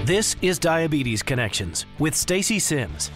This is Diabetes Connections with Stacey Sims.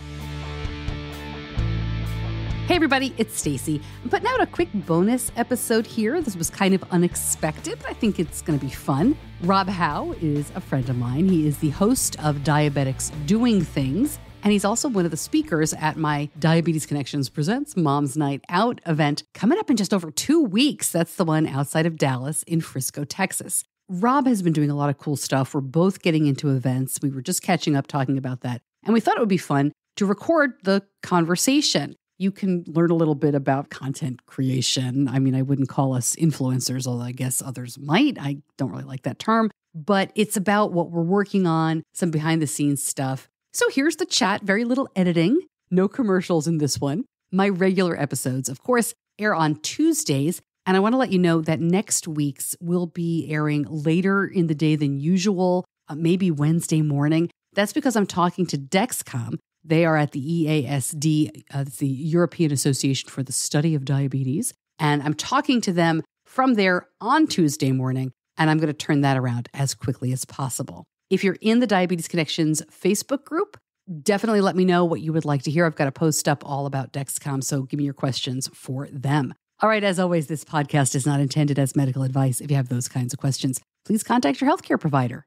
Hey everybody, it's Stacey. I'm putting out a quick bonus episode here. This was kind of unexpected, but I think it's going to be fun. Rob Howe is a friend of mine. He is the host of Diabetics Doing Things, and he's also one of the speakers at my Diabetes Connections Presents Mom's Night Out event coming up in just over 2 weeks. That's the one outside of Dallas in Frisco, Texas. Rob has been doing a lot of cool stuff. We're both getting into events. We were just catching up talking about that, and we thought it would be fun to record the conversation. You can learn a little bit about content creation. I mean, I wouldn't call us influencers, although I guess others might. I don't really like that term, but it's about what we're working on, some behind the scenes stuff. So here's the chat, very little editing, no commercials in this one. My regular episodes, of course, air on Tuesdays. And I want to let you know that next week's will be airing later in the day than usual, maybe Wednesday morning. That's because I'm talking to Dexcom. They are at the EASD, the European Association for the Study of Diabetes. And I'm talking to them from there on Tuesday morning, and I'm going to turn that around as quickly as possible. If you're in the Diabetes Connections Facebook group, definitely let me know what you would like to hear. I've got a post up all about Dexcom, so give me your questions for them. All right, as always, this podcast is not intended as medical advice. If you have those kinds of questions, please contact your healthcare provider.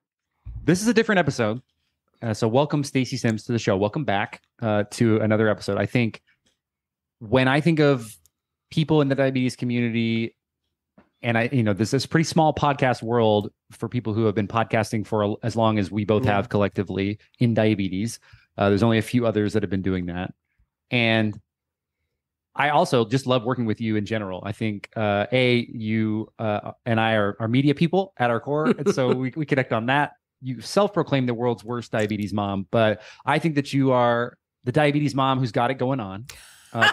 This is a different episode. So welcome, Stacey Sims, to the show. Welcome back to another episode. I think when I think of people in the diabetes community, and this is a pretty small podcast world for people who have been podcasting for as long as we both have collectively in diabetes. There's only a few others that have been doing that. And I also just love working with you in general. I think, you and I are media people at our core. And so we connect on that. You self-proclaim the world's worst diabetes mom, but I think that you are the diabetes mom who's got it going on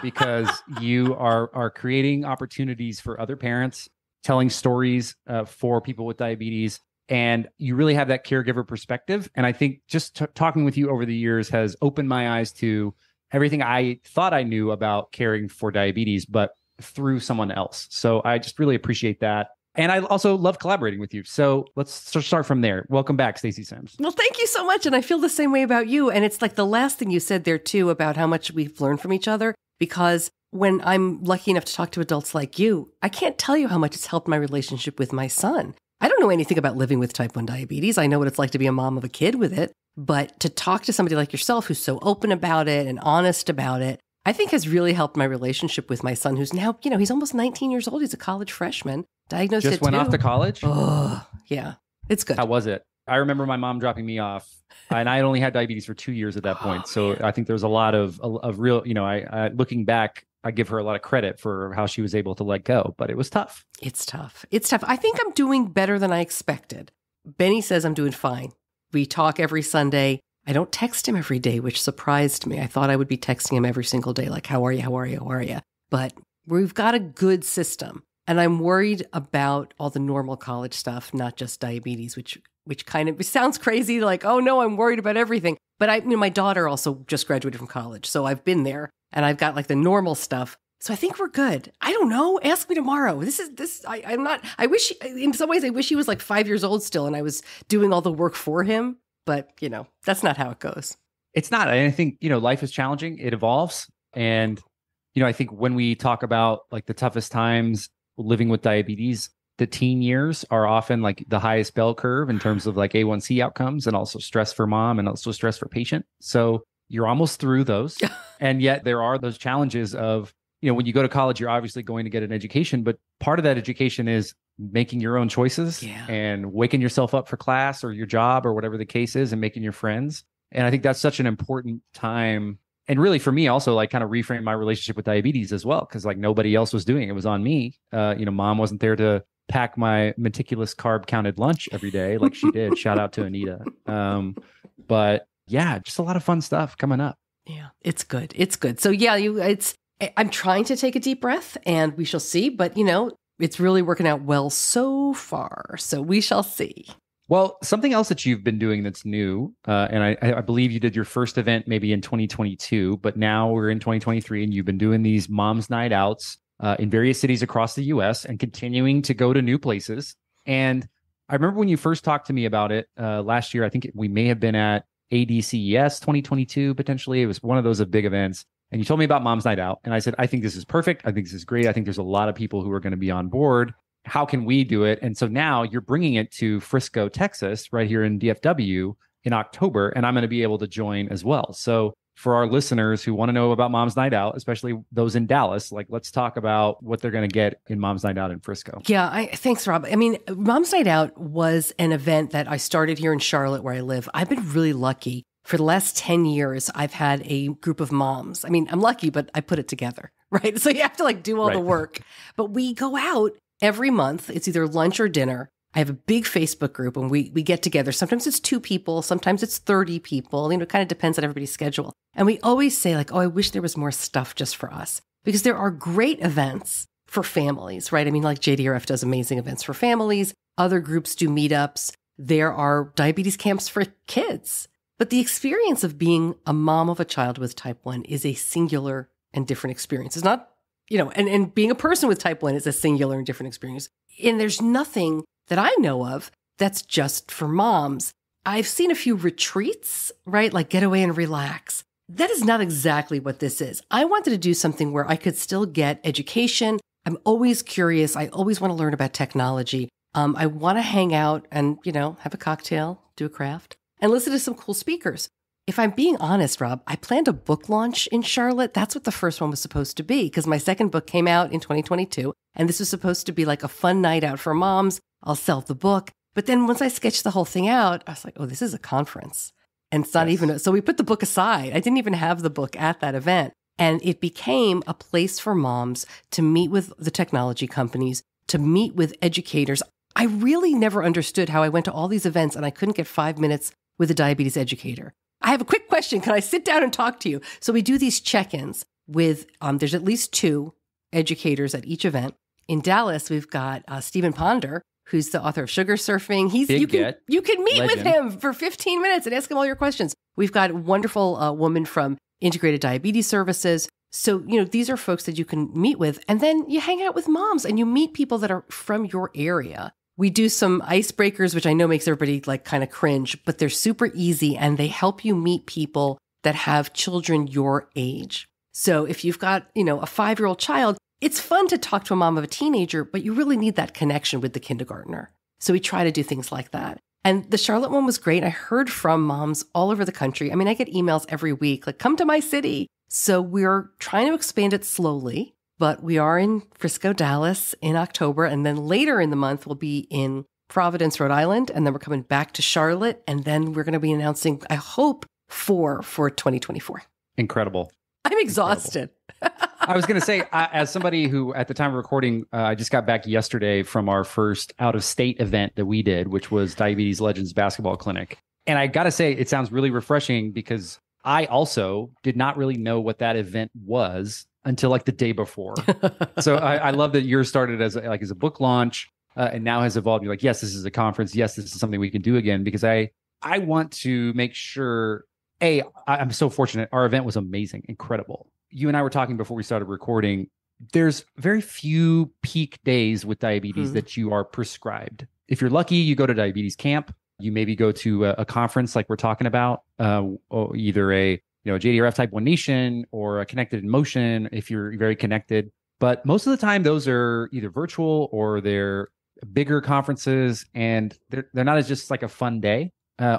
because you are creating opportunities for other parents, telling stories for people with diabetes, and you really have that caregiver perspective. And I think just talking with you over the years has opened my eyes to everything I thought I knew about caring for diabetes, but through someone else. So I just really appreciate that. And I also love collaborating with you. So let's start from there. Welcome back, Stacey Sims. Well, thank you so much. And I feel the same way about you. And it's like the last thing you said there, too, about how much we've learned from each other. Because when I'm lucky enough to talk to adults like you, I can't tell you how much it's helped my relationship with my son. I don't know anything about living with type 1 diabetes. I know what it's like to be a mom of a kid with it. But to talk to somebody like yourself who's so open about it and honest about it, I think has really helped my relationship with my son, who's now, he's almost 19 years old. He's a college freshman. Diagnosed just went off to college? Oh, yeah. It's good. How was it? I remember my mom dropping me off, and I had only had diabetes for 2 years at that point. So I think there's a lot of real, I looking back, I give her a lot of credit for how she was able to let go, but it was tough. It's tough. It's tough. I think I'm doing better than I expected. Benny says I'm doing fine. We talk every Sunday. I don't text him every day, which surprised me. I thought I would be texting him every single day, like, how are you? How are you? How are you? But we've got a good system. And I'm worried about all the normal college stuff, not just diabetes, which kind of sounds crazy, like, oh no, I'm worried about everything. But my daughter also just graduated from college, so I've been there and I've got like the normal stuff. So I think we're good. I don't know. Ask me tomorrow. I'm not, I wish, in some ways, I wish he was like 5 years old still and I was doing all the work for him. But, that's not how it goes. It's not. And I think, life is challenging. It evolves. And, I think when we talk about like the toughest times living with diabetes, the teen years are often like the highest bell curve in terms of like A1C outcomes and also stress for mom and also stress for patient. So you're almost through those. And yet there are those challenges of, when you go to college, you're obviously going to get an education, but part of that education is making your own choices and waking yourself up for class or your job or whatever the case is and making your friends. And I think that's such an important time. And really for me also like kind of reframe my relationship with diabetes as well. Cause like nobody else was doing it. It was on me. Mom wasn't there to pack my meticulous carb counted lunch every day like she did. Shout out to Anita. But yeah, just a lot of fun stuff coming up. Yeah, it's good. It's good. So yeah, I'm trying to take a deep breath and we shall see, but it's really working out well so far. So we shall see. Well, something else that you've been doing that's new, and I believe you did your first event maybe in 2022, but now we're in 2023 and you've been doing these Mom's Night Outs in various cities across the US and continuing to go to new places. And I remember when you first talked to me about it last year. I think we may have been at ADCES 2022, potentially. It was one of those big events. And you told me about Mom's Night Out. And I said, I think this is perfect. I think this is great. I think there's a lot of people who are going to be on board. How can we do it? And so now you're bringing it to Frisco, Texas, right here in DFW in October. And I'm going to be able to join as well. So for our listeners who want to know about Mom's Night Out, especially those in Dallas, like let's talk about what they're going to get in Mom's Night Out in Frisco. Yeah, thanks, Rob. I mean, Mom's Night Out was an event that I started here in Charlotte where I live. I've been really lucky. For the last 10 years, I've had a group of moms. I mean, I'm lucky, but I put it together, right? So you have to do all the work. But we go out every month. It's either lunch or dinner. I have a big Facebook group and we get together. Sometimes it's 2 people. Sometimes it's 30 people. It kind of depends on everybody's schedule. And we always say oh, I wish there was more stuff just for us, because there are great events for families, right? I mean, JDRF does amazing events for families. Other groups do meetups. There are diabetes camps for kids. But the experience of being a mom of a child with type 1 is a singular and different experience. It's not, and being a person with type 1 is a singular and different experience. And there's nothing that I know of that's just for moms. I've seen a few retreats, right? Like get away and relax. That is not exactly what this is. I wanted to do something where I could still get education. I'm always curious. I always want to learn about technology. I want to hang out and, have a cocktail, do a craft, and listen to some cool speakers. If I'm being honest, Rob, I planned a book launch in Charlotte. That's what the first one was supposed to be, because my second book came out in 2022, and this was supposed to be like a fun night out for moms. I'll sell the book. But then once I sketched the whole thing out, I was like, oh, this is a conference. And it's not even, so we put the book aside. I didn't even have the book at that event. And it became a place for moms to meet with the technology companies, to meet with educators. I really never understood how I went to all these events and I couldn't get 5 minutes with a diabetes educator. I have a quick question. Can I sit down and talk to you? So we do these check-ins with, there's at least 2 educators at each event. In Dallas, we've got Stephen Ponder, who's the author of Sugar Surfing. You can meet with him for 15 minutes and ask him all your questions. We've got a wonderful woman from Integrated Diabetes Services. So, these are folks that you can meet with. And then you hang out with moms and you meet people that are from your area. We do some icebreakers, which I know makes everybody kind of cringe, but they're super easy and they help you meet people that have children your age. So if you've got, a 5-year-old child, it's fun to talk to a mom of a teenager, but you really need that connection with the kindergartner. So we try to do things like that. And the Charlotte one was great. I heard from moms all over the country. I mean, I get emails every week, come to my city. So we're trying to expand it slowly. But we are in Frisco, Dallas in October. And then later in the month, we'll be in Providence, Rhode Island. And then we're coming back to Charlotte. And then we're going to be announcing, I hope, 4 for 2024. Incredible. I'm exhausted. I was going to say, as somebody who at the time of recording, I just got back yesterday from our first out-of-state event that we did, which was Diabetes Legends Basketball Clinic. And I got to say, it sounds really refreshing because I also did not really know what that event was until the day before. So I love that yours started as a book launch and now has evolved. You're yes, this is a conference. Yes, this is something we can do again, because I want to make sure, I'm so fortunate. Our event was amazing, incredible. You and I were talking before we started recording. There's very few peak days with diabetes that you are prescribed. If you're lucky, you go to diabetes camp. You maybe go to a conference like we're talking about, or either a JDRF Type 1 Nation or a Connected in Motion if you're very connected. But most of the time, those are either virtual or they're bigger conferences, and they're not as just a fun day.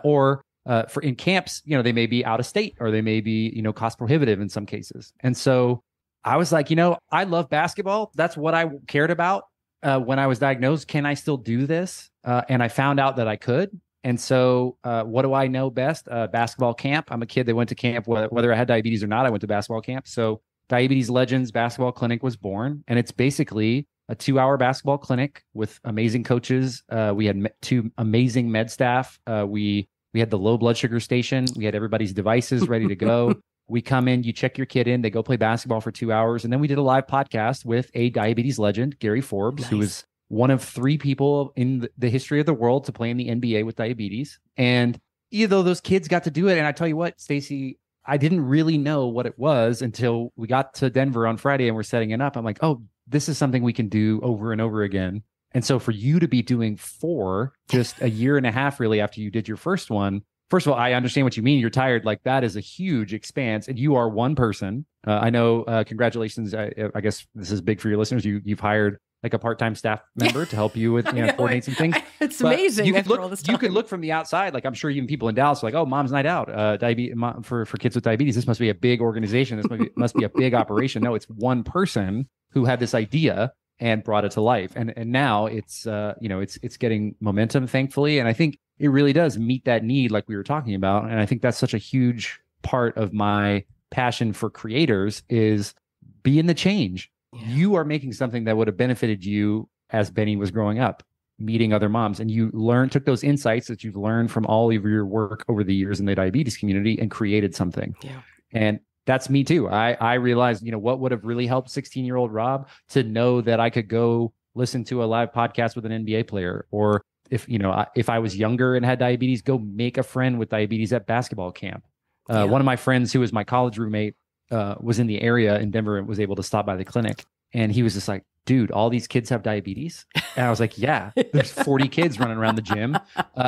Or for in camps, they may be out of state or they may be, cost prohibitive in some cases. And so I was like, I love basketball. That's what I cared about when I was diagnosed. Can I still do this? And I found out that I could. And so what do I know best? Basketball camp. I'm a kid that went to camp, whether I had diabetes or not. I went to basketball camp. So Diabetes Legends Basketball Clinic was born. And it's basically a 2-hour basketball clinic with amazing coaches. We had 2 amazing med staff. We had the low blood sugar station. We had everybody's devices ready to go. We come in, you check your kid in, they go play basketball for 2 hours. And then we did a live podcast with a diabetes legend, Gary Forbes, who is one of 3 people in the history of the world to play in the NBA with diabetes. And though those kids got to do it, and I tell you what, Stacey, I didn't really know what it was until we got to Denver on Friday and we're setting it up. I'm like, oh, this is something we can do over and over again. And so for you to be doing 4 just a year and a half really after you did your first one, first of all, I understand what you mean. You're tired. Like that is a huge expanse, and you are one person. I know. Congratulations. I guess this is big for your listeners. You've hired like a part-time staff member to help you with coordinate some things. It's But amazing. You could after look. all this You time. could look from the outside. Like I'm sure even people in Dallas are like, oh, Mom's Night Out, diabetes for kids with diabetes. This must be a big organization. This must be a big operation. No, it's one person who had this idea and brought it to life, and now it's it's getting momentum, thankfully, and I think it really does meet that need, like we were talking about, and I think that's such a huge part of my passion for creators is being the change. Yeah. You are making something that would have benefited you as Benny was growing up, meeting other moms, and you took those insights that you've learned from all of your work over the years in the diabetes community and created something. Yeah. And that's me too. I realized, what would have really helped 16-year-old Rob to know that I could go listen to a live podcast with an NBA player, or if I was younger and had diabetes, go make a friend with diabetes at basketball camp. One of my friends who was my college roommate was in the area in Denver and was able to stop by the clinic. And he was just like, dude, all these kids have diabetes. And I was like, yeah, there's 40 kids running around the gym.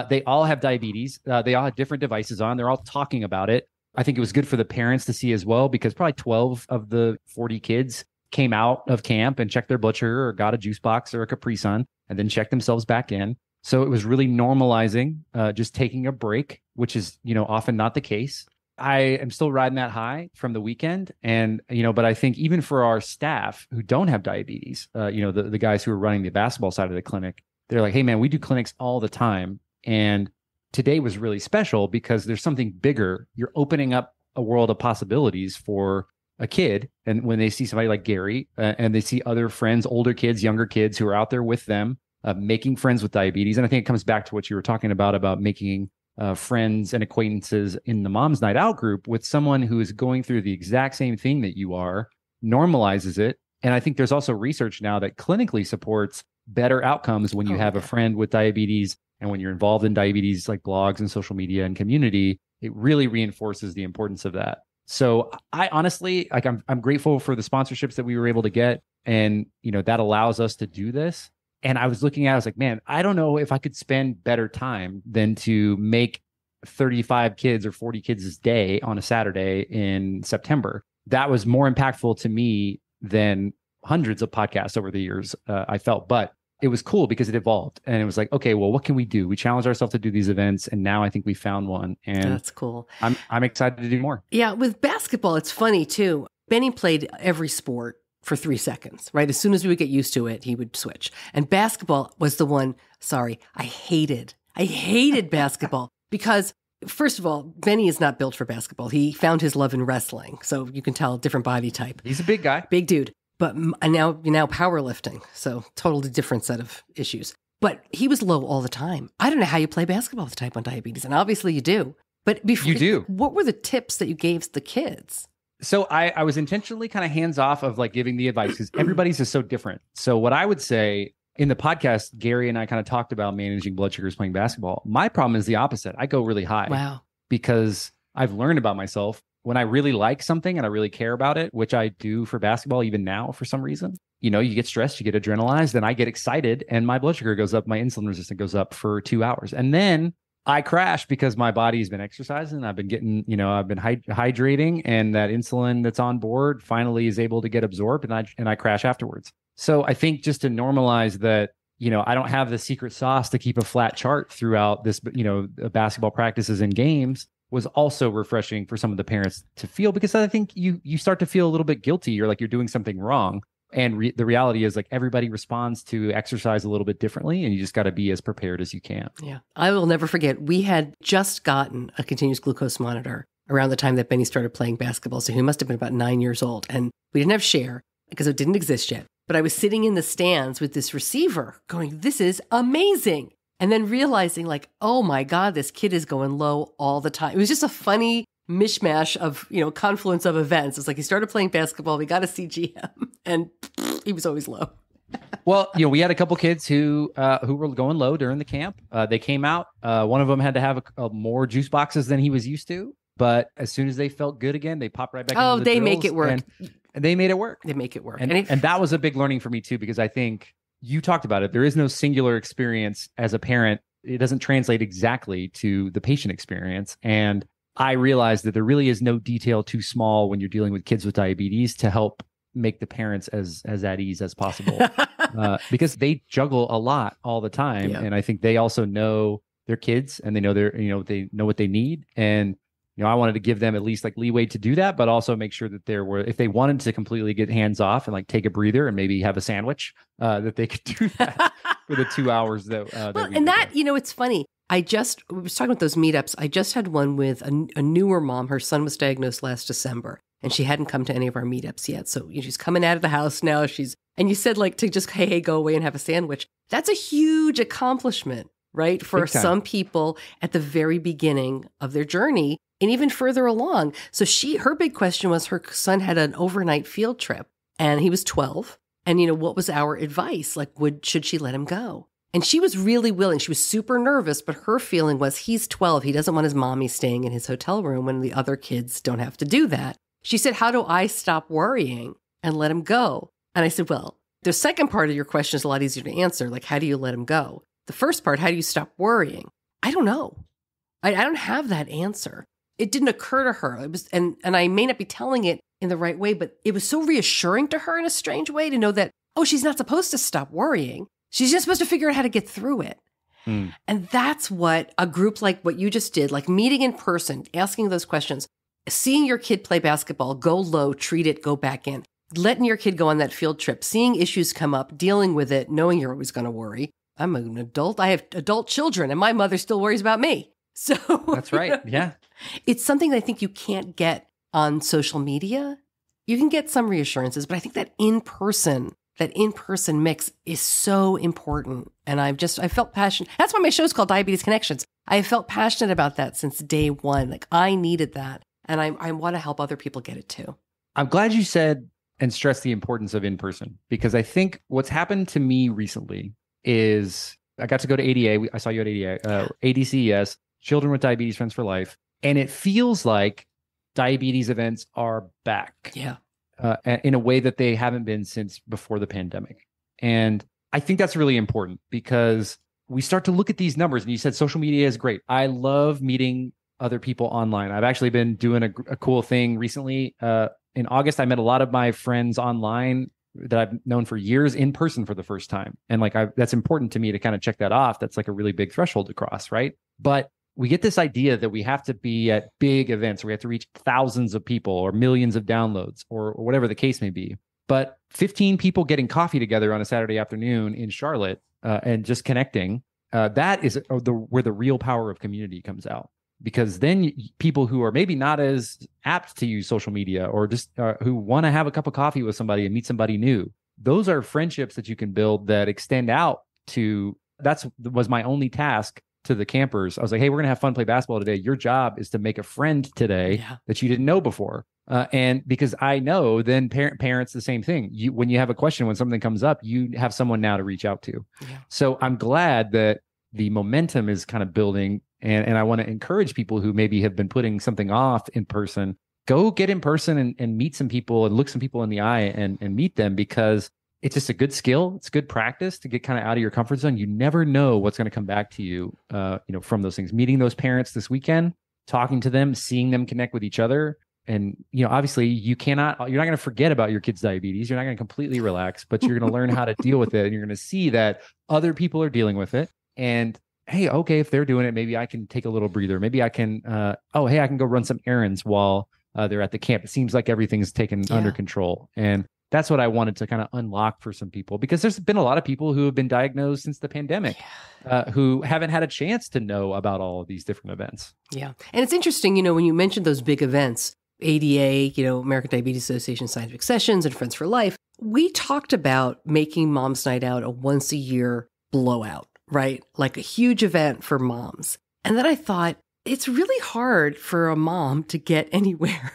They all have diabetes. They all have different devices on. They're all talking about it. I think it was good for the parents to see as well, because probably 12 of the 40 kids came out of camp and checked their blood sugar or got a juice box or a Capri Sun and then checked themselves back in. So it was really normalizing just taking a break, which is, often not the case. I am still riding that high from the weekend. And, but I think even for our staff who don't have diabetes, the guys who are running the basketball side of the clinic, they're like, hey, man, we do clinics all the time. And today was really special because there's something bigger. You're opening up a world of possibilities for a kid. And when they see somebody like Gary and they see other friends, older kids, younger kids who are out there with them, making friends with diabetes. And I think it comes back to what you were talking about making friends and acquaintances in the Mom's Night Out group with someone who is going through the exact same thing that you are, normalizes it. And I think there's also research now that clinically supports better outcomes when you have a friend with diabetes, and when you're involved in diabetes, like blogs and social media and community, it really reinforces the importance of that. So I honestly, I'm grateful for the sponsorships that we were able to get. And, that allows us to do this. And I was looking at it, I was like, man, I don't know if I could spend better time than to make 35 kids or 40 kids a day on a Saturday in September. That was more impactful to me than hundreds of podcasts over the years, I felt. But it was cool because it evolved, and it was like, okay, well, what can we do? We challenged ourselves to do these events, and now I think we found one. And that's cool. I'm excited to do more. Yeah, with basketball, it's funny too. Benny played every sport for 3 seconds, right? As soon as we would get used to it, he would switch. And basketball was the one, I hated basketball because, first of all, Benny is not built for basketball. He found his love in wrestling. So you can tell, different body type. He's a big guy. Big dude. But now powerlifting. So totally different set of issues. But he was low all the time. I don't know how you play basketball with type 1 diabetes. And obviously you do. But before you do. What were the tips that you gave the kids? So I was intentionally kind of hands off of like giving the advice because everybody's just so different. So what I would say in the podcast, Gary and I kind of talked about managing blood sugars playing basketball. My problem is the opposite. I go really high. Wow. Because I've learned about myself. When I really like something and I really care about it, which I do for basketball even now for some reason, you get stressed, you get adrenalized, then I get excited and my blood sugar goes up, my insulin resistance goes up for 2 hours. And then I crash because my body has been exercising. I've been getting, I've been hydrating, and that insulin that's on board finally is able to get absorbed, and I crash afterwards. So I think just to normalize that, I don't have the secret sauce to keep a flat chart throughout this, basketball practices and games was also refreshing for some of the parents to feel, because I think you start to feel a little bit guilty. You're like, you're doing something wrong. And the reality is like everybody responds to exercise a little bit differently, and you just got to be as prepared as you can. Yeah. I will never forget. We had just gotten a continuous glucose monitor around the time that Benny started playing basketball. So he must have been about 9 years old, and we didn't have Share because it didn't exist yet. But I was sitting in the stands with this receiver going, this is amazing. And then realizing like, oh my God, this kid is going low all the time. It was just a funny mishmash of, confluence of events. It's like he started playing basketball, we got a CGM, and he was always low. Well, we had a couple kids who were going low during the camp. They came out. One of them had to have more juice boxes than he was used to. But as soon as they felt good again, they popped right back into the they drills, make it work. And they made it work. They make it work. And that was a big learning for me too, because I think, you talked about it. There is no singular experience as a parent. It doesn't translate exactly to the patient experience. And I realized that there really is no detail too small when you're dealing with kids with diabetes to help make the parents as at ease as possible, because they juggle a lot all the time. Yeah. And I think they also know their kids, and they know they know what they need. And I wanted to give them at least like leeway to do that, but also make sure that if they wanted to completely get hands off and like take a breather and maybe have a sandwich, that they could do that for the 2 hours that. It's funny. I was talking about those meetups. I just had one with a newer mom. Her son was diagnosed last December, and she hadn't come to any of our meetups yet. So she's coming out of the house now. And you said like to just, hey, go away and have a sandwich. That's a huge accomplishment, right? For some people at the very beginning of their journey and even further along. So her big question was her son had an overnight field trip and he was 12. And, what was our advice? Like, should she let him go? And she was really willing. She was super nervous, but her feeling was he's 12. He doesn't want his mommy staying in his hotel room when the other kids don't have to do that. She said, how do I stop worrying and let him go? And I said, well, the second part of your question is a lot easier to answer. Like, how do you let him go? The first part, how do you stop worrying? I don't know. I don't have that answer. It didn't occur to her. It was, and I may not be telling it in the right way, but it was so reassuring to her in a strange way to know that, she's not supposed to stop worrying. She's just supposed to figure out how to get through it. And that's what a group like what you just did, like meeting in person, asking those questions, seeing your kid play basketball, go low, treat it, go back in, letting your kid go on that field trip, seeing issues come up, dealing with it, knowing you're always going to worry. I'm an adult. I have adult children, and my mother still worries about me. So that's right. Yeah. It's something that I think you can't get on social media. You can get some reassurances, but I think that in-person mix is so important. And I felt passionate. That's why my show's called Diabetes Connections. I have felt passionate about that since day one. Like I needed that. And I want to help other people get it too. I'm glad you said and stressed the importance of in-person, because I think what's happened to me recently is I got to go to ADA. I saw you at ADA, ADCES, Children with Diabetes Friends for Life. And it feels like diabetes events are back. Yeah. In a way that they haven't been since before the pandemic. And I think that's really important because we start to look at these numbers, and you said social media is great. I love meeting other people online. I've actually been doing a cool thing recently. In August, I met a lot of my friends online that I've known for years in person for the first time. And that's important to me to kind of check that off. That's like a really big threshold to cross, right? But we get this idea that we have to be at big events, where we have to reach thousands of people or millions of downloads or whatever the case may be. But 15 people getting coffee together on a Saturday afternoon in Charlotte and just connecting, that is where the real power of community comes out. Because then people who are maybe not as apt to use social media or just who want to have a cup of coffee with somebody and meet somebody new, those are friendships that you can build that extend out to, was my only task to the campers. I was like, hey, we're going to have fun, play basketball today. Your job is to make a friend today that you didn't know before. And because I know then parents, the same thing. When you have a question, when something comes up, you have someone now to reach out to. Yeah. So I'm glad that the momentum is kind of building. And I want to encourage people who maybe have been putting something off in person, go get in person and meet some people and look some people in the eye and meet them, because it's just a good skill. It's good practice to get kind of out of your comfort zone. You never know what's going to come back to you, from those things. Meeting those parents this weekend, talking to them, seeing them connect with each other. And, obviously you're not going to forget about your kid's diabetes. You're not going to completely relax, but you're going to learn how to deal with it. And you're going to see that other people are dealing with it. And hey, okay, if they're doing it, maybe I can take a little breather. Maybe I can, I can go run some errands while they're at the camp. It seems like everything's taken under control. And that's what I wanted to kind of unlock for some people, because there's been a lot of people who have been diagnosed since the pandemic who haven't had a chance to know about all of these different events. Yeah. And it's interesting, when you mentioned those big events, ADA, American Diabetes Association Scientific Sessions and Friends for Life, we talked about making Mom's Night Out a once a year blowout, right? Like a huge event for moms. And then I thought, it's really hard for a mom to get anywhere.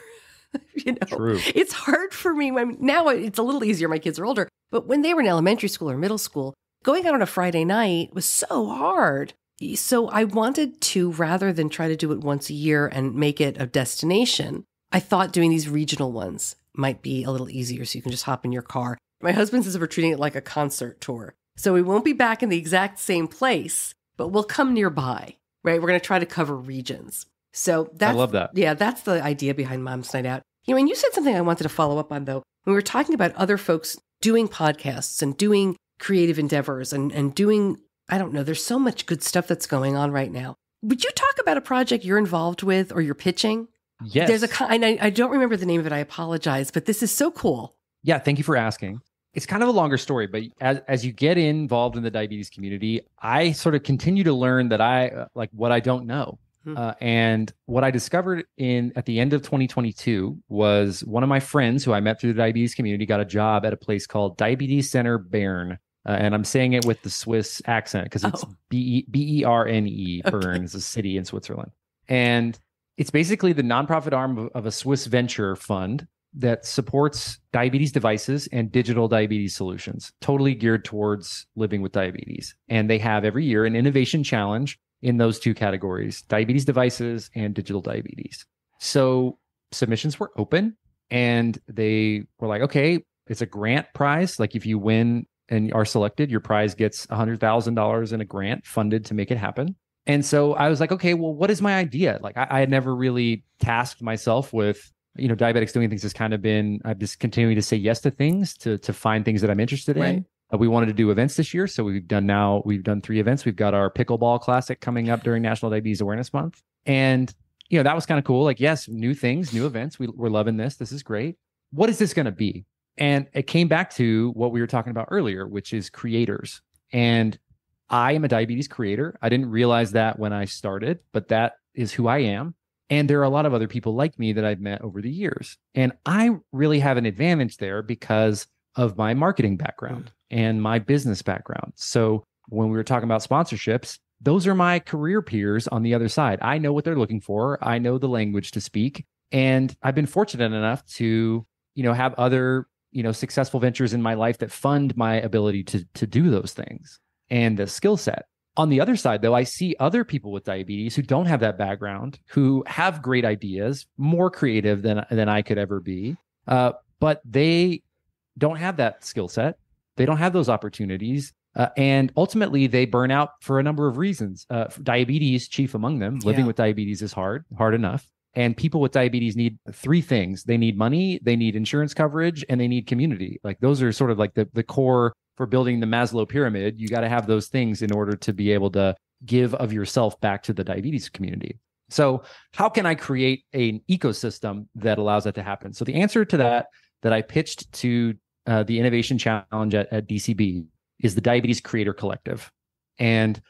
True. It's hard for me. Now it's a little easier. My kids are older, but when they were in elementary school or middle school, going out on a Friday night was so hard. So I wanted to, rather than try to do it once a year and make it a destination, I thought doing these regional ones might be a little easier. So you can just hop in your car. My husband says we're treating it like a concert tour. So we won't be back in the exact same place, but we'll come nearby, right? We're going to try to cover regions. So that's, I love that. Yeah, that's the idea behind Mom's Night Out. And you said something I wanted to follow up on, though. When we were talking about other folks doing podcasts and doing creative endeavors and doing, I don't know, there's so much good stuff that's going on right now. Would you talk about a project you're involved with or you're pitching? Yes. There's and I don't remember the name of it. I apologize, but this is so cool. Yeah, thank you for asking. It's kind of a longer story, but as you get involved in the diabetes community, I sort of continue to learn that I like what I don't know. And what I discovered at the end of 2022 was one of my friends who I met through the diabetes community got a job at a place called Diabetes Center Bern. And I'm saying it with the Swiss accent because it's Berne. Bern is a city in Switzerland. And it's basically the nonprofit arm of a Swiss venture fund that supports diabetes devices and digital diabetes solutions, totally geared towards living with diabetes. And they have every year an innovation challenge in those two categories, diabetes devices and digital diabetes. So submissions were open and they were like, okay, it's a grant prize. Like if you win and are selected, your prize gets $100,000 in a grant funded to make it happen. And so I was like, okay, well, what is my idea? Like I had never really tasked myself with, Diabetics Doing Things has kind of been, I've just continuing to say yes to things to find things that I'm interested in. We wanted to do events this year. So we've done 3 events. We've got our pickleball classic coming up during National Diabetes Awareness Month. And, that was kind of cool. Like, yes, new things, new events. We're loving this. This is great. What is this going to be? And it came back to what we were talking about earlier, which is creators. And I am a diabetes creator. I didn't realize that when I started, but that is who I am. And there are a lot of other people like me that I've met over the years. And I really have an advantage there because of my marketing background and my business background. So when we were talking about sponsorships, those are my career peers on the other side. I know what they're looking for. I know the language to speak. And I've been fortunate enough to, have other, successful ventures in my life that fund my ability to do those things and the skill set. On the other side, though, I see other people with diabetes who don't have that background, who have great ideas, more creative than I could ever be, but they don't have that skill set. They don't have those opportunities. And ultimately, they burn out for a number of reasons. Diabetes, chief among them. Living with diabetes is hard enough. And people with diabetes need 3 things. They need money, they need insurance coverage, and they need community. Like those are sort of like the core for building the Maslow pyramid. You got to have those things in order to be able to give of yourself back to the diabetes community. So how can I create an ecosystem that allows that to happen? So the answer to that I pitched to the Innovation Challenge at DCB is the Diabetes Creator Collective. And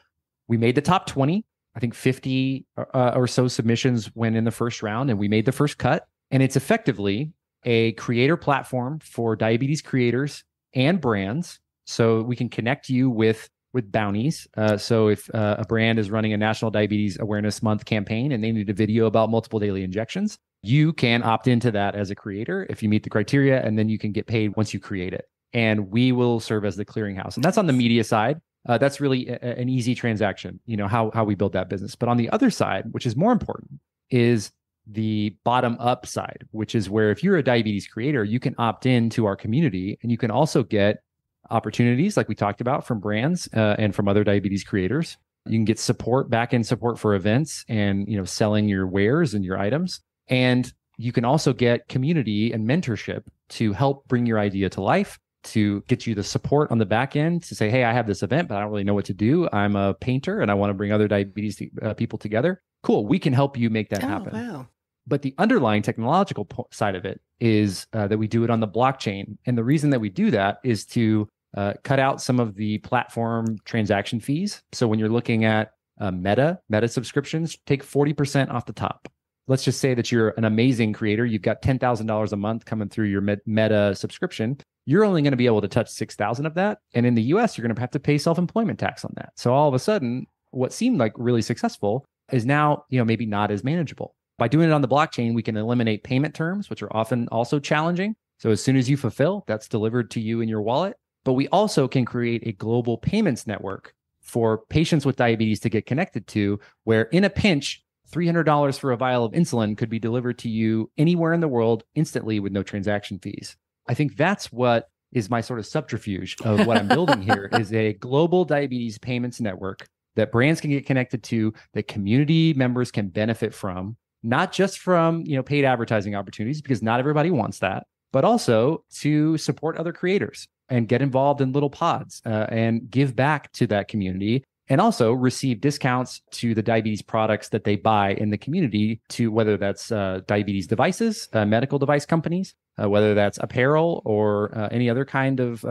we made the top 20. I think 50 or so submissions went in the first round, and we made the first cut. And it's effectively a creator platform for diabetes creators and brands. So we can connect you with bounties. So if a brand is running a National Diabetes Awareness Month campaign and they need a video about multiple daily injections, you can opt into that as a creator if you meet the criteria, and then you can get paid once you create it. And we will serve as the clearinghouse. And that's on the media side. That's really an easy transaction, how we build that business. But on the other side, which is more important, is the bottom up side, which is where if you're a diabetes creator, you can opt into our community, and you can also get opportunities like we talked about from brands and from other diabetes creators. You can get back-end support for events and, selling your wares and your items. And you can also get community and mentorship to help bring your idea to life, to get you the support on the back end to say, hey, I have this event, but I don't really know what to do. I'm a painter and I want to bring other diabetes people together. Cool. We can help you make that happen. Wow. But the underlying technological side of it is that we do it on the blockchain. And the reason that we do that is to cut out some of the platform transaction fees. So when you're looking at Meta subscriptions, take 40% off the top. Let's just say that you're an amazing creator. You've got $10,000 a month coming through your Meta subscription. You're only going to be able to touch 6,000 of that. And in the US, you're going to have to pay self-employment tax on that. So all of a sudden, what seemed like really successful is now, maybe not as manageable. By doing it on the blockchain, we can eliminate payment terms, which are often also challenging. So as soon as you fulfill, that's delivered to you in your wallet. But we also can create a global payments network for patients with diabetes to get connected to, where in a pinch, $300 for a vial of insulin could be delivered to you anywhere in the world instantly with no transaction fees. I think that's what is my sort of subterfuge of what I'm building here is a global diabetes payments network that brands can get connected to, that community members can benefit from, not just from, paid advertising opportunities, because not everybody wants that, but also to support other creators and get involved in little pods and give back to that community, and also receive discounts to the diabetes products that they buy in the community, to whether that's diabetes devices, medical device companies, whether that's apparel or any other kind of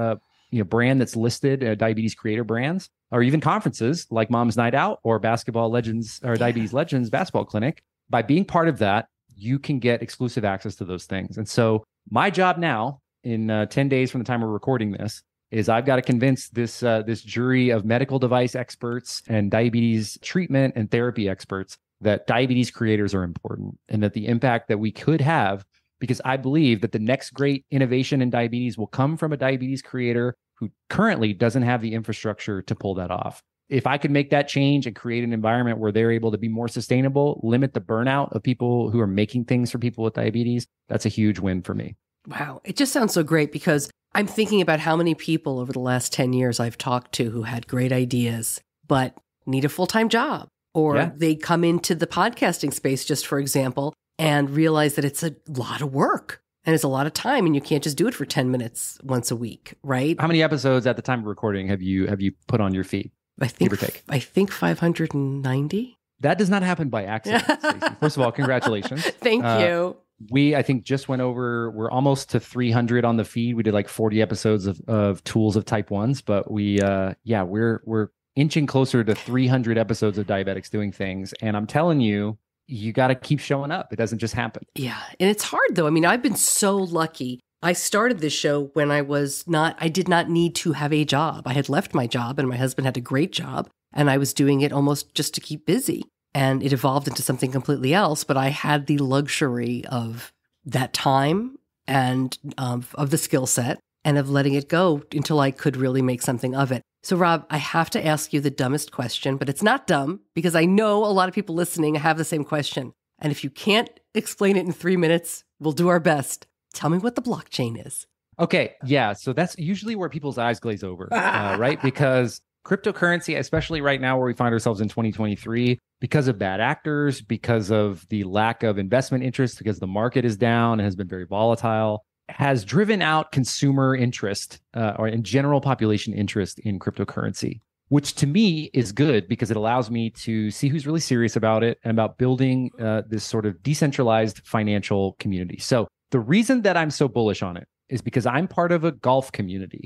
brand that's listed, diabetes creator brands, or even conferences like Mom's Night Out or Basketball Legends or Diabetes Legends Basketball Clinic. By being part of that, you can get exclusive access to those things. And so my job now, in 10 days from the time we're recording this, is I've got to convince this jury of medical device experts and diabetes treatment and therapy experts that diabetes creators are important, and that the impact that we could have, because I believe that the next great innovation in diabetes will come from a diabetes creator who currently doesn't have the infrastructure to pull that off. If I could make that change and create an environment where they're able to be more sustainable, limit the burnout of people who are making things for people with diabetes, that's a huge win for me. Wow. It just sounds so great, because I'm thinking about how many people over the last 10 years I've talked to who had great ideas, but need a full-time job, or they come into the podcasting space, just for example, and realize that it's a lot of work and it's a lot of time, and you can't just do it for 10 minutes once a week, right? How many episodes at the time of recording have you put on your feed? I think 590. That does not happen by accident, Stacey. First of all, congratulations. Thank you. We, I think, just went over, we're almost to 300 on the feed. We did like 40 episodes of Tools of Type 1s, but we're inching closer to 300 episodes of Diabetics Doing Things. And I'm telling you, you got to keep showing up. It doesn't just happen. Yeah. And it's hard, though. I mean, I've been so lucky. I started this show when I did not need to have a job. I had left my job, and my husband had a great job, and I was doing it almost just to keep busy. And it evolved into something completely else, but I had the luxury of that time and of the skill set, and of letting it go until I could really make something of it. So Rob, I have to ask you the dumbest question, but it's not dumb, because I know a lot of people listening have the same question. And if you can't explain it in 3 minutes, we'll do our best. Tell me what the blockchain is. Okay. Yeah. So that's usually where people's eyes glaze over, right? Because cryptocurrency, especially right now where we find ourselves in 2023, because of bad actors, because of the lack of investment interest, because the market is down and has been very volatile, has driven out consumer interest or in general population interest in cryptocurrency, which to me is good, because it allows me to see who's really serious about it and about building this sort of decentralized financial community. So the reason that I'm so bullish on it is because I'm part of a golf community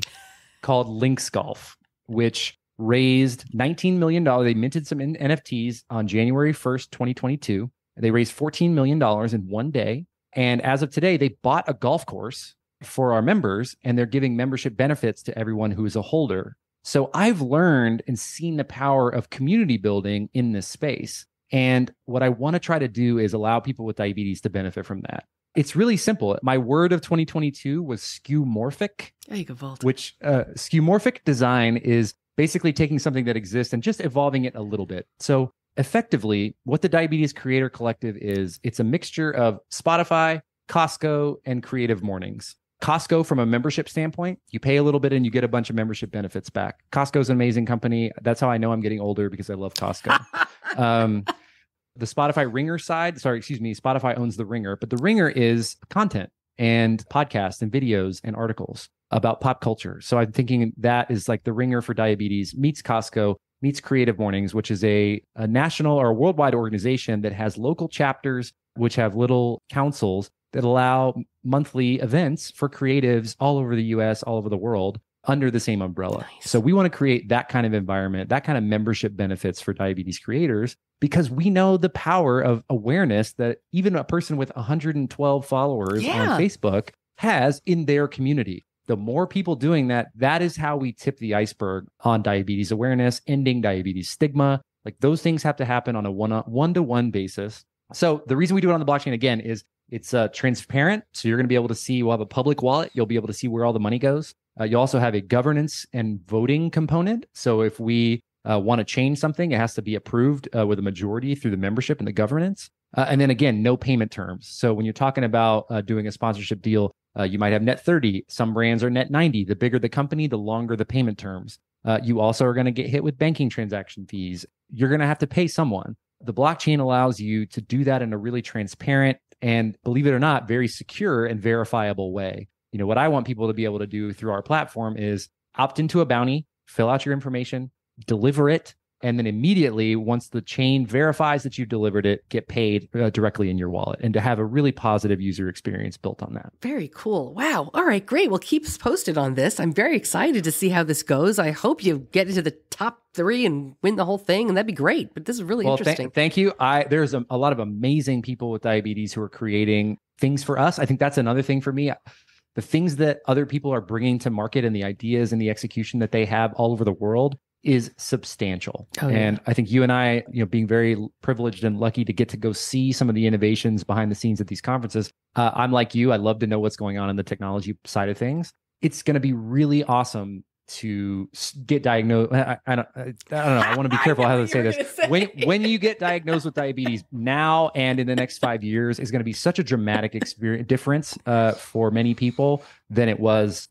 called Links Golf, which raised $19 million. They minted some NFTs on January 1st, 2022. They raised $14 million in one day. And as of today, they bought a golf course for our members, and they're giving membership benefits to everyone who is a holder. So I've learned and seen the power of community building in this space. And what I want to try to do is allow people with diabetes to benefit from that. It's really simple. My word of 2022 was skeuomorphic, which skeuomorphic design is basically taking something that exists and just evolving it a little bit. So effectively, what the Diabetes Creator Collective is, it's a mixture of Spotify, Costco, and Creative Mornings. Costco, from a membership standpoint, you pay a little bit and you get a bunch of membership benefits back. Costco's an amazing company. That's how I know I'm getting older, because I love Costco. The Spotify Ringer side, Spotify owns the Ringer, but the Ringer is content and podcasts and videos and articles about pop culture. So I'm thinking that is like the Ringer for diabetes meets Costco, meets Creative Mornings, which is a national or a worldwide organization that has local chapters, which have little councils that allow monthly events for creatives all over the US, all over the world, under the same umbrella. Nice. So we want to create that kind of environment, that kind of membership benefits for diabetes creators, because we know the power of awareness that even a person with 112 followers on Facebook has in their community. The more people doing that, that is how we tip the iceberg on diabetes awareness, ending diabetes stigma. Like, those things have to happen on a one-to-one basis. So the reason we do it on the blockchain, again, is it's transparent. So you're going to be able to see, we'll have a public wallet. You'll be able to see where all the money goes. You also have a governance and voting component. So if we want to change something, it has to be approved with a majority through the membership and the governance. And then again, no payment terms. So when you're talking about doing a sponsorship deal, You might have net 30. Some brands are net 90. The bigger the company, the longer the payment terms. You also are going to get hit with banking transaction fees. You're going to have to pay someone. The blockchain allows you to do that in a really transparent and, believe it or not, very secure and verifiable way. What I want people to be able to do through our platform is opt into a bounty, fill out your information, deliver it, and then immediately, once the chain verifies that you delivered it, get paid directly in your wallet, and to have a really positive user experience built on that. Very cool. Wow. All right, great. Well, keep us posted on this. I'm very excited to see how this goes. I hope you get into the top 3 and win the whole thing, and that'd be great. But this is really interesting. Thank you. There's a lot of amazing people with diabetes who are creating things for us. I think that's another thing for me. The things that other people are bringing to market and the ideas and the execution that they have all over the world is substantial. Oh, yeah. And I think you and I, being very privileged and lucky to get to go see some of the innovations behind the scenes at these conferences. I'm like you. I love to know what's going on in the technology side of things. It's going to be really awesome to get diagnosed. I don't know. I want to be careful how to say this. When you get diagnosed with diabetes now and in the next 5 years is going to be such a dramatic difference for many people than it was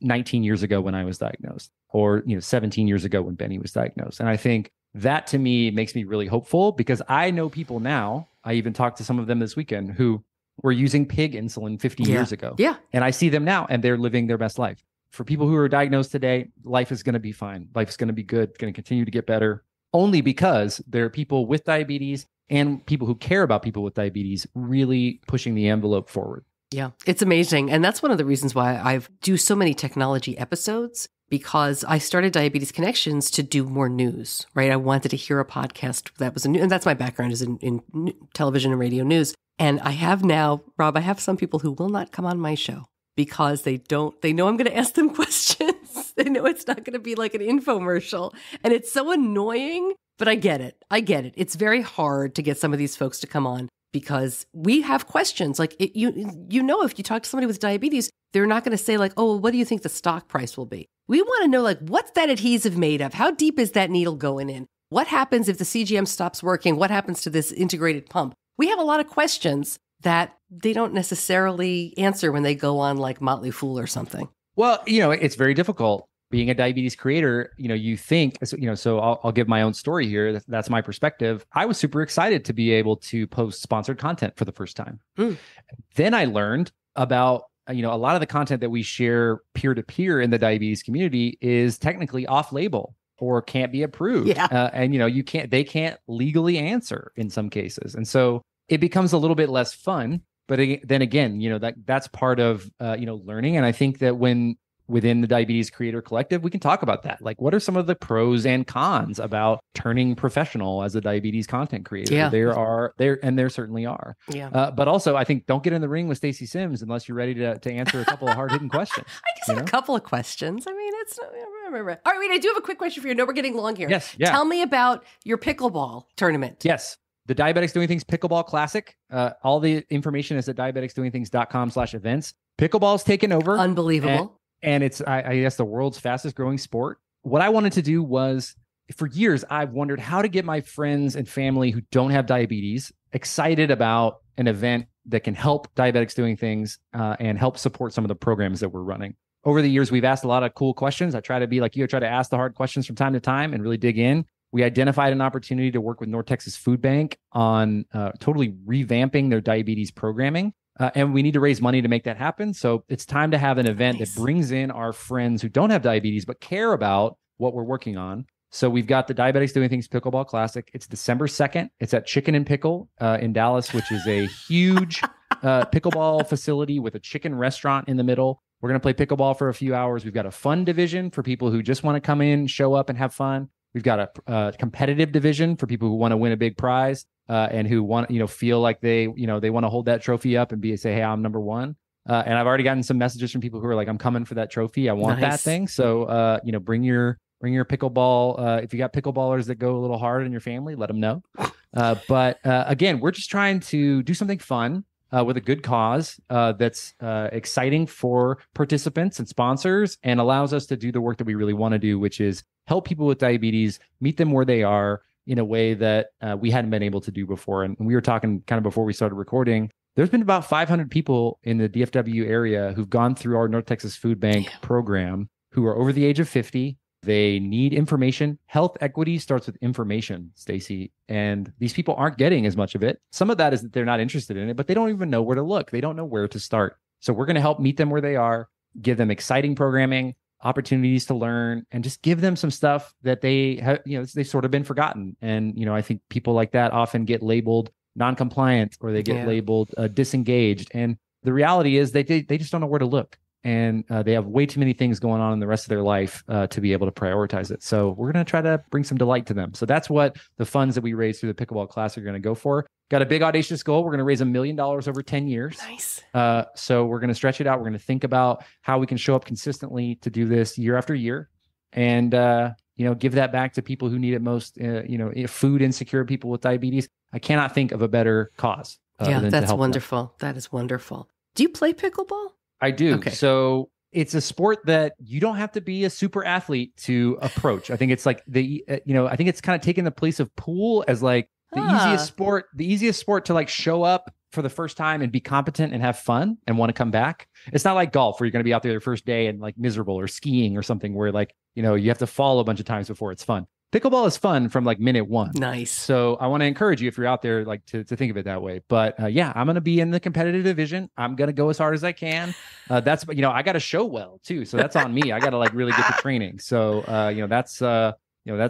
19 years ago when I was diagnosed, or 17 years ago when Benny was diagnosed. And I think that to me makes me really hopeful, because I know people now, I even talked to some of them this weekend, who were using pig insulin 50 years ago. Yeah. And I see them now and they're living their best life. For people who are diagnosed today, life is going to be fine. Life is going to be good, going to continue to get better, only because there are people with diabetes and people who care about people with diabetes really pushing the envelope forward. Yeah, it's amazing. And that's one of the reasons why I do so many technology episodes, because I started Diabetes Connections to do more news, right? I wanted to hear a podcast that was and that's my background, is in television and radio news. And I have now, Rob, I have some people who will not come on my show because they know I'm going to ask them questions. They know it's not going to be like an infomercial. And it's so annoying, but I get it. It's very hard to get some of these folks to come on, because we have questions. Like, if you talk to somebody with diabetes, they're not going to say like, oh, what do you think the stock price will be? We want to know, like, what's that adhesive made of? How deep is that needle going in? What happens if the CGM stops working? What happens to this integrated pump? We have a lot of questions that they don't necessarily answer when they go on like Motley Fool or something. Well, it's very difficult. Being a diabetes creator, you think, so I'll give my own story here. That's my perspective. I was super excited to be able to post sponsored content for the first time. Then I learned about, a lot of the content that we share peer-to-peer in the diabetes community is technically off-label or can't be approved. Yeah. And, they can't legally answer in some cases. And so it becomes a little bit less fun. But then again, that's part of, learning. And I think that within the Diabetes Creator Collective, we can talk about that. Like, what are some of the pros and cons about turning professional as a diabetes content creator? Yeah. There certainly are. Yeah. But also, I think don't get in the ring with Stacey Sims unless you're ready to answer a couple of hard-hitting questions. I guess a couple of questions. I mean, it's... All right, wait, I do have a quick question for you. I know we're getting long here. Yes, yeah. Tell me about your pickleball tournament. Yes. The Diabetics Doing Things Pickleball Classic. All the information is at diabeticsdoingthings.com/events. Pickleball's taken over. Unbelievable. And it's, I guess, the world's fastest growing sport. What I wanted to do was, for years, I've wondered how to get my friends and family who don't have diabetes excited about an event that can help Diabetics Doing Things and help support some of the programs that we're running. Over the years, we've asked a lot of cool questions. I try to be like you, I try to ask the hard questions from time to time and really dig in. We identified an opportunity to work with North Texas Food Bank on totally revamping their diabetes programming. And we need to raise money to make that happen. So it's time to have an event that brings in our friends who don't have diabetes, but care about what we're working on. So we've got the Diabetics Doing Things Pickleball Classic. It's December 2nd. It's at Chicken and Pickle in Dallas, which is a huge pickleball facility with a chicken restaurant in the middle. We're going to play pickleball for a few hours. We've got a fun division for people who just want to come in, show up and have fun. We've got a competitive division for people who want to win a big prize and who want, feel like they want to hold that trophy up and say, hey, I'm number one. And I've already gotten some messages from people who are like, I'm coming for that trophy. I want that thing. So, bring your pickleball. If you got pickleballers that go a little hard in your family, let them know. But again, we're just trying to do something fun with a good cause that's exciting for participants and sponsors and allows us to do the work that we really want to do, which is help people with diabetes, meet them where they are in a way that we hadn't been able to do before. And we were talking kind of before we started recording, there's been about 500 people in the DFW area who've gone through our North Texas Food Bank program who are over the age of 50. They need information. Health equity starts with information, Stacey. And these people aren't getting as much of it. Some of that is that they're not interested in it, but they don't even know where to look. They don't know where to start. So we're going to help meet them where they are, give them exciting programming, opportunities to learn, and just give them some stuff that they have, they've sort of been forgotten. And, I think people like that often get labeled non-compliant or they get labeled disengaged. And the reality is they just don't know where to look. And they have way too many things going on in the rest of their life to be able to prioritize it. So we're going to try to bring some delight to them. So that's what the funds that we raise through the Pickleball Class are going to go for. Got a big audacious goal. We're going to raise $1 million over 10 years. Nice. So we're going to stretch it out. We're going to think about how we can show up consistently to do this year after year. And, give that back to people who need it most, food insecure people with diabetes. I cannot think of a better cause. That's wonderful. That is wonderful. Do you play pickleball? I do. Okay. So it's a sport that you don't have to be a super athlete to approach. I think it's like I think it's kind of taking the place of pool as like the easiest sport to like show up for the first time and be competent and have fun and want to come back. It's not like golf where you're going to be out there the first day and like miserable, or skiing or something where like, you have to fall a bunch of times before it's fun. Pickleball is fun from like minute one. Nice. So I want to encourage you, if you're out there, like to think of it that way. But I'm going to be in the competitive division. I'm going to go as hard as I can. I got to show well too. So that's on me. I got to like really get the training. So, that's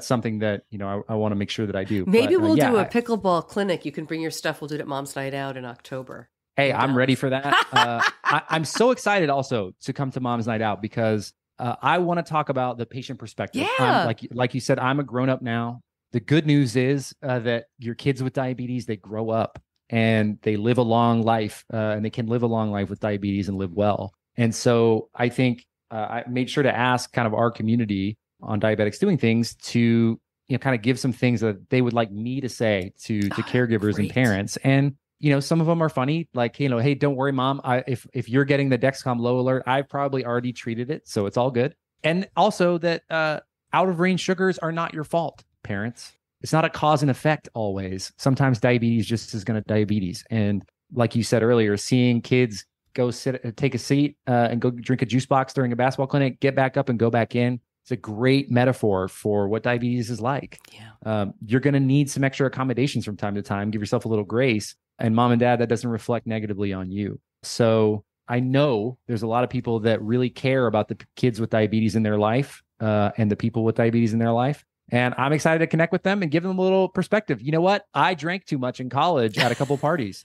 something that, I want to make sure that I do. Maybe we'll do a pickleball clinic. You can bring your stuff. We'll do it at Mom's Night Out in October. Hey, I'm ready for that. I'm so excited also to come to Mom's Night Out because I want to talk about the patient perspective. Yeah. Like you said, I'm a grown up now. The good news is that your kids with diabetes, they grow up and they live a long life and they can live a long life with diabetes and live well. And so I think I made sure to ask kind of our community on Diabetics Doing Things to, kind of give some things that they would like me to say to caregivers and parents. And some of them are funny, like, hey, don't worry, Mom. If you're getting the Dexcom low alert, I've probably already treated it, so it's all good. And also that out of range sugars are not your fault, parents. It's not a cause and effect always. Sometimes diabetes just is going to diabetes. And like you said earlier, seeing kids go take a seat and go drink a juice box during a basketball clinic, get back up and go back in. It's a great metaphor for what diabetes is like. Yeah. You're going to need some extra accommodations from time to time. Give yourself a little grace. And mom and dad, that doesn't reflect negatively on you. So I know there's a lot of people that really care about the kids with diabetes in their life and the people with diabetes in their life. And I'm excited to connect with them and give them a little perspective. You know what? I drank too much in college at a couple parties.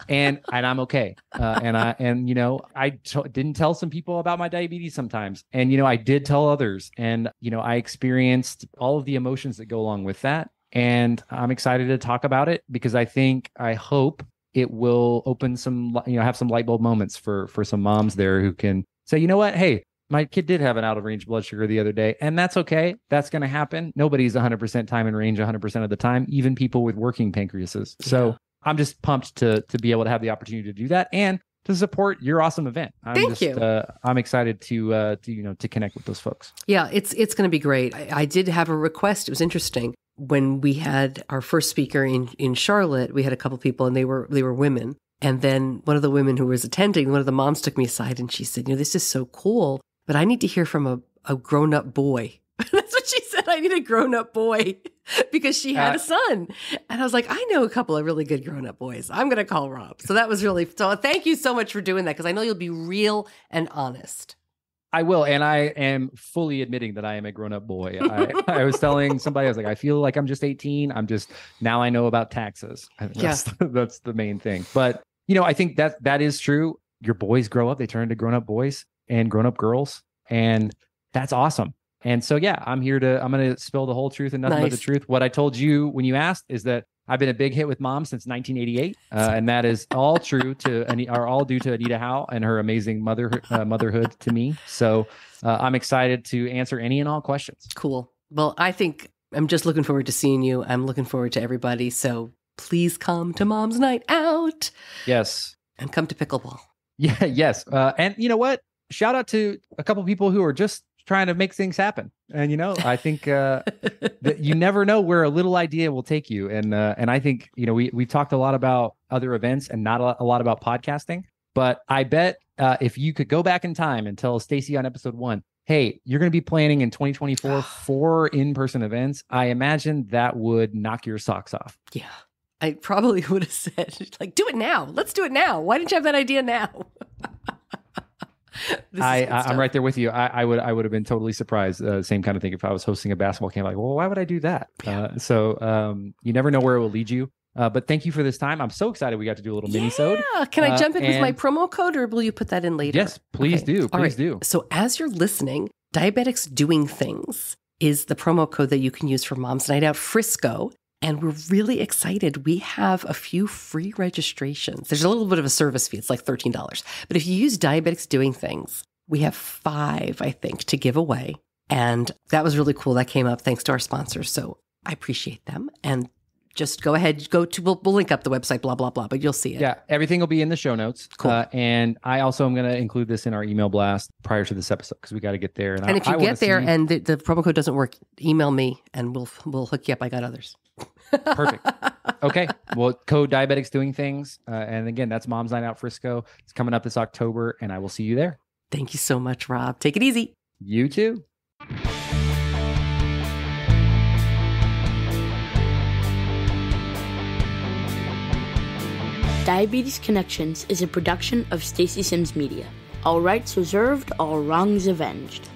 And I'm okay. I didn't tell some people about my diabetes sometimes. And, I did tell others. And, I experienced all of the emotions that go along with that. And I'm excited to talk about it because I hope it will open some, have some light bulb moments for some moms there who can say, you know what? Hey, my kid did have an out of range blood sugar the other day, and that's okay. That's going to happen. Nobody's 100% time in range 100% of the time, even people with working pancreases. So I'm just pumped to be able to have the opportunity to do that and to support your awesome event. Thank you. I'm excited to connect with those folks. Yeah, it's going to be great. I did have a request. It was interesting. When we had our first speaker in Charlotte, we had a couple people and they were women. And then one of the women who was attending, one of the moms took me aside and she said, this is so cool, but I need to hear from a grown-up boy. That's what she said. I need a grown-up boy because she had a son. And I was like, I know a couple of really good grown-up boys. I'm going to call Rob. So that was really, so thank you so much for doing that because I know you'll be real and honest. I will. And I am fully admitting that I am a grown-up boy. I was telling somebody, I was like, I feel like I'm just 18. Now I know about taxes. I think that's the main thing. But, I think that is true. Your boys grow up, they turn into grown-up boys and grown-up girls. And that's awesome. And so, I'm going to spill the whole truth and nothing but the truth. What I told you when you asked is that I've been a big hit with mom since 1988. And that is all true all due to Anita Howe and her amazing motherhood to me. So I'm excited to answer any and all questions. Cool. Well, I think I'm just looking forward to seeing you. I'm looking forward to everybody. So please come to Mom's Night Out. Yes. And come to pickleball. Yeah. Yes. And you know what? Shout out to a couple people who are just trying to make things happen. And, I think that you never know where a little idea will take you. And I think, we've talked a lot about other events and not a lot about podcasting. But I bet if you could go back in time and tell Stacey on episode 1, hey, you're going to be planning in 2024 4 in-person events, I imagine that would knock your socks off. Yeah. I probably would have said, like, do it now. Let's do it now. Why didn't you have that idea now? I'm right there with you. I would have been totally surprised. Same kind of thing if I was hosting a basketball camp. Like, well, why would I do that? Yeah. So you never know where it will lead you. But thank you for this time. I'm so excited we got to do a little mini-sode. Yeah. Can I jump in with my promo code, or will you put that in later? Yes, please do. Please do. So as you're listening, Diabetics Doing Things is the promo code that you can use for Mom's Night Out Frisco. And we're really excited. We have a few free registrations. There's a little bit of a service fee. It's like $13. But if you use Diabetics Doing Things, we have 5, I think, to give away. And that was really cool. That came up thanks to our sponsors. So I appreciate them. And just go ahead, we'll link up the website, blah, blah, blah, but you'll see it. Yeah, everything will be in the show notes. Cool. And I also am going to include this in our email blast prior to this episode because we got to get there. And if you get there and the promo code doesn't work, email me and we'll hook you up. I got others. Perfect. Okay. Well, code Diabetics Doing Things. And again, that's Mom's Night Out Frisco. It's coming up this October, and I will see you there. Thank you so much, Rob. Take it easy. You too. Diabetes Connections is a production of Stacey Sims Media. All rights reserved, all wrongs avenged.